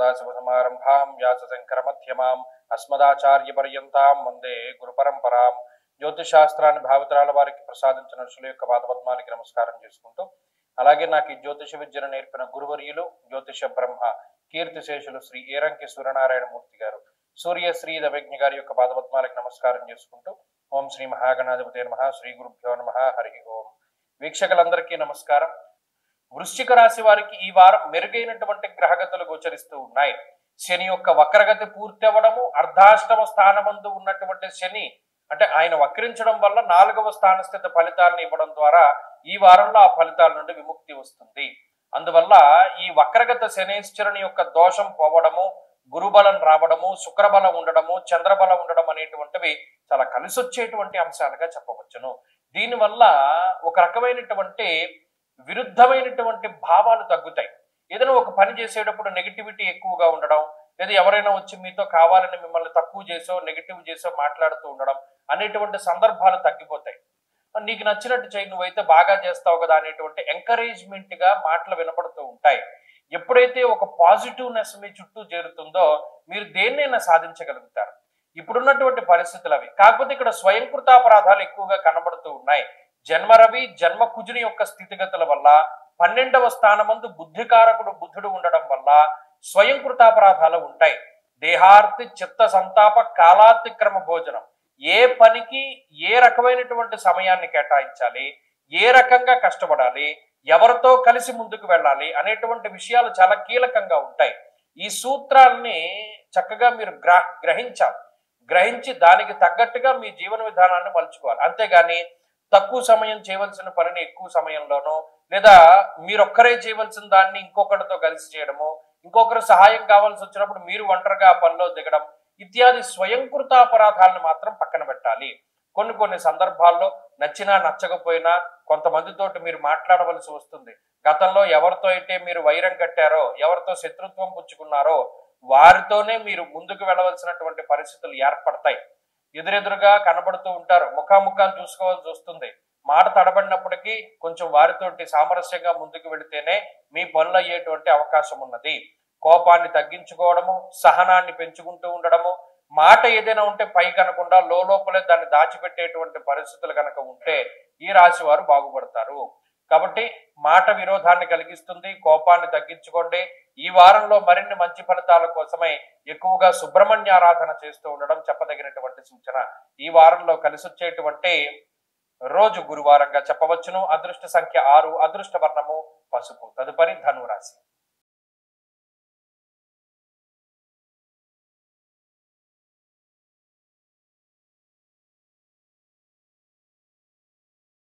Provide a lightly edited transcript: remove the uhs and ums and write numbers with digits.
సదాశివసమారంభాం వ్యాసశంకరమధ్యమాం అస్మదాచార్యపర్యంతాం వందే గురుపరంపరాం. జ్యోతిషాస్త్రాన్ని భావితరాల వారికి ప్రసాదించిన ఋషుల యొక్క పాదపద్మాలకి నమస్కారం చేసుకుంటూ, అలాగే నాకు ఈ జ్యోతిష విద్యను నేర్పిన గురువర్యులు జ్యోతిష బ్రహ్మ కీర్తిశేషులు శ్రీ ఏరంకి సూర్యనారాయణమూర్తి గారు, సూర్యశ్రీ దవజ్ఞ గారి యొక్క పాదపద్మాలకి నమస్కారం చేసుకుంటూ, ఓం శ్రీ మహాగణాధిపతి నమః, శ్రీ గురుభ్యో నమః, హరి ఓం. వీక్షకులందరికీ నమస్కారం. వృశ్చిక రాశి వారికి ఈ వారం మెరుగైనటువంటి గ్రహగతులు గోచరిస్తూ ఉన్నాయి. శని యొక్క వక్రగతి పూర్తి అవ్వడము, అర్ధాష్టమ స్థానమందు ఉన్నటువంటి శని అంటే ఆయన వక్రించడం వల్ల 4వ స్థాన స్థితి ఫలితాలను ఇవ్వడం ద్వారా ఈ వారంలో ఆ ఫలితాల నుండి విముక్తి వస్తుంది. అందువల్ల ఈ వక్రగత శనేశ్వరుని యొక్క దోషం పోవడము, గురుబలం రావడము, శుక్రబలం ఉండడము, చంద్రబలం ఉండడం అనేటువంటివి చాలా కలిసొచ్చేటువంటి అంశాలుగా చెప్పవచ్చును. దీనివల్ల ఒక రకమైనటువంటి విరుద్ధమైనటువంటి భావాలు తగ్గుతాయి. ఏదైనా ఒక పని చేసేటప్పుడు నెగిటివిటీ ఎక్కువగా ఉండడం, లేదా ఎవరైనా వచ్చి మీతో కావాలని మిమ్మల్ని తక్కువ చేసో నెగిటివ్ చేసో మాట్లాడుతూ ఉండడం అనేటువంటి సందర్భాలు తగ్గిపోతాయి. నీకు నచ్చినట్టు చేయి, నువ్వైతే బాగా చేస్తావు కదా అనేటువంటి ఎంకరేజ్మెంట్ గా మాటలు వినపడుతూ ఉంటాయి. ఎప్పుడైతే ఒక పాజిటివ్నెస్ మీ చుట్టూ చేరుతుందో మీరు దేన్నైనా సాధించగలుగుతారు. ఇప్పుడున్నటువంటి పరిస్థితులు అవి. కాకపోతే ఇక్కడ స్వయంకృతాపరాధాలు ఎక్కువగా కనబడుతూ ఉన్నాయి. జన్మరవి జన్మ కుజుని యొక్క స్థితిగతుల వల్ల 12వ స్థానమందు బుద్ధికారకుడు బుద్ధుడు ఉండడం వల్ల స్వయంకృతాపరాధాలు ఉంటాయి. దేహార్తి చిత్త సంతాప కాలాతిక్రమ భోజనం, ఏ పనికి ఏ రకమైనటువంటి సమయాన్ని కేటాయించాలి, ఏ రకంగా కష్టపడాలి, ఎవరితో కలిసి ముందుకు వెళ్ళాలి అనేటువంటి విషయాలు చాలా కీలకంగా ఉంటాయి. ఈ సూత్రాలని చక్కగా మీరు గ్రహించి దానికి తగ్గట్టుగా మీ జీవన విధానాన్ని మలుచుకోవాలి. అంతేగాని తక్కువ సమయం చేయవలసిన పనిని ఎక్కువ సమయంలోనో, లేదా మీరొక్కరే చేయవలసిన దాన్ని ఇంకొకరితో కలిసి చేయడము, ఇంకొకరు సహాయం కావాల్సి వచ్చినప్పుడు మీరు ఒంటరిగా ఆ పనిలో దిగడం ఇత్యాది స్వయంకృతాపరాధాలను మాత్రం పక్కన పెట్టాలి. కొన్ని సందర్భాల్లో నచ్చినా నచ్చకపోయినా కొంతమందితోటి మీరు మాట్లాడవలసి వస్తుంది. గతంలో ఎవరితో అయితే మీరు వైరం కట్టారో, ఎవరితో శత్రుత్వం పుచ్చుకున్నారో వారితోనే మీరు ముందుకు వెళ్ళవలసినటువంటి పరిస్థితులు ఏర్పడతాయి. ఎదురెదురుగా కనబడుతూ ఉంటారు, ముఖాముఖాలు చూసుకోవాల్సి వస్తుంది. మాట తడబడినప్పటికీ కొంచెం వారితోటి సామరస్యంగా ముందుకు వెళితేనే మీ పనులు అయ్యేటువంటి అవకాశం ఉన్నది. కోపాన్ని తగ్గించుకోవడము, సహనాన్ని పెంచుకుంటూ ఉండడము, మాట ఏదైనా ఉంటే పై కనకుండా లోపలే దాన్ని దాచిపెట్టేటువంటి పరిస్థితులు కనుక ఉంటే ఈ రాశి వారు బాగుపడతారు. కాబట్టి మాట విరోధాన్ని కలిగిస్తుంది. కోపాన్ని తగ్గించుకోండి. ఈ వారంలో మరిన్ని మంచి ఫలితాల కోసమై ఎక్కువగా సుబ్రహ్మణ్య ఆరాధన చేస్తూ ఉండడం చెప్పదగినటువంటి సూచన. ఈ వారంలో కలిసొచ్చేటువంటి రోజు గురువారంగా చెప్పవచ్చును. అదృష్ట సంఖ్య 6, అదృష్ట వర్ణము పసుపు. తదుపరి ధనురాశి.